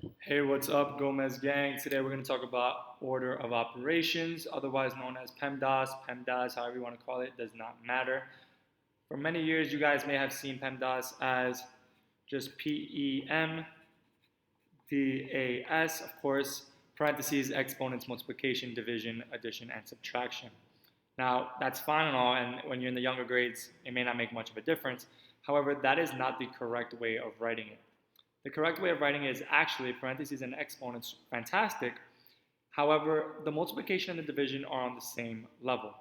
Hey, what's up, Gomez gang? Today we're going to talk about order of operations, otherwise known as PEMDAS, PEMDAS, however you want to call it, does not matter. For many years, you guys may have seen PEMDAS as just P.E.M.D.A.S, of course, parentheses, exponents, multiplication, division, addition, and subtraction. Now, that's fine and all, and when you're in the younger grades, it may not make much of a difference. However, that is not the correct way of writing it. The correct way of writing it is actually parentheses and exponents, fantastic. However, the multiplication and the division are on the same level,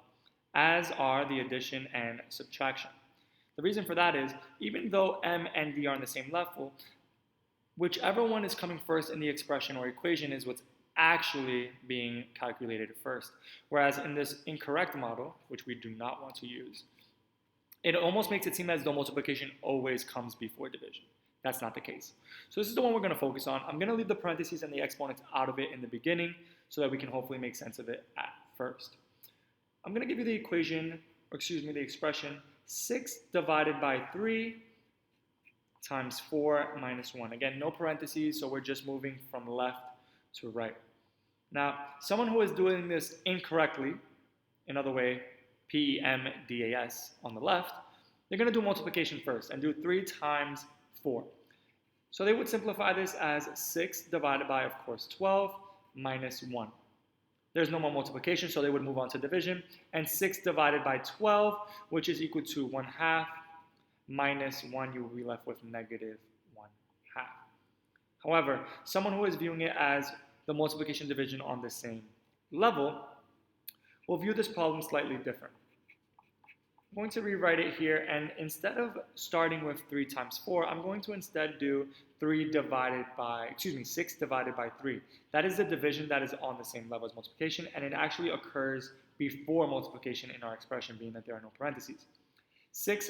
as are the addition and subtraction. The reason for that is, even though M and D are on the same level, whichever one is coming first in the expression or equation is what's actually being calculated first. Whereas in this incorrect model, which we do not want to use, it almost makes it seem as though multiplication always comes before division. That's not the case. So this is the one we're going to focus on. I'm going to leave the parentheses and the exponents out of it in the beginning so that we can hopefully make sense of it at first. I'm going to give you the equation, or excuse me, the expression 6 divided by 3 times 4 minus 1. Again, no parentheses, so we're just moving from left to right. Now, someone who is doing this incorrectly, another way, P.E.M.D.A.S on the left, they're going to do multiplication first and do 3 times 4. So they would simplify this as 6 divided by, of course, 12 minus 1. There's no more multiplication, so they would move on to division. And 6 divided by 12, which is equal to 1/2, minus 1, you will be left with negative 1/2. However, someone who is viewing it as the multiplication division on the same level will view this problem slightly different. I'm going to rewrite it here, and instead of starting with 3 times 4, I'm going to instead do 6 divided by 3. That is the division that is on the same level as multiplication, and it actually occurs before multiplication in our expression, being that there are no parentheses. 6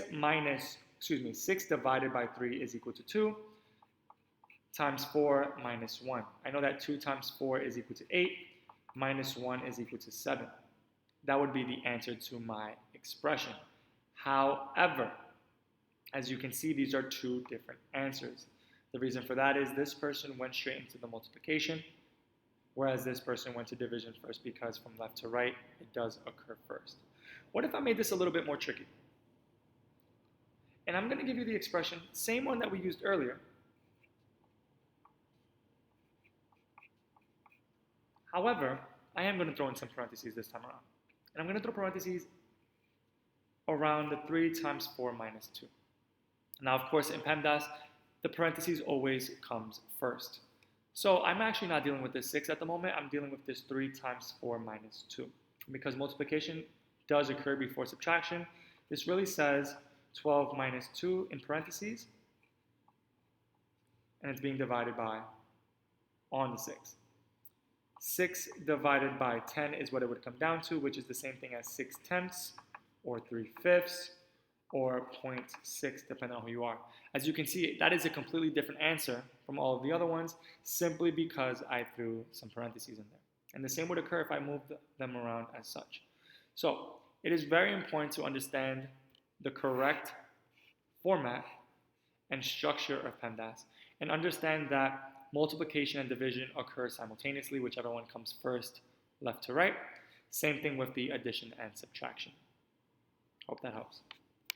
divided by 3 is equal to 2 times 4 minus 1. I know that 2 times 4 is equal to 8, minus 1 is equal to 7. That would be the answer to my expression. However, as you can see, these are two different answers. The reason for that is this person went straight into the multiplication, whereas this person went to division first, because from left to right, it does occur first. What if I made this a little bit more tricky? And I'm going to give you the expression, same one that we used earlier. However, I am going to throw in some parentheses this time around. And I'm going to throw parentheses around the 3 times 4 minus 2. Now, of course, in PEMDAS, the parentheses always comes first. So I'm actually not dealing with this 6 at the moment. I'm dealing with this 3 times 4 minus 2. Because multiplication does occur before subtraction, this really says 12 minus 2 in parentheses, and it's being divided by on the 6. 6 divided by 10 is what it would come down to, which is the same thing as 6/10 or 3/5 or 0.6, depending on who you are. As you can see, that is a completely different answer from all of the other ones, simply because I threw some parentheses in there. And the same would occur if I moved them around as such. So it is very important to understand the correct format and structure of PEMDAS, and understand that multiplication and division occur simultaneously, whichever one comes first, left to right. Same thing with the addition and subtraction. Hope that helps.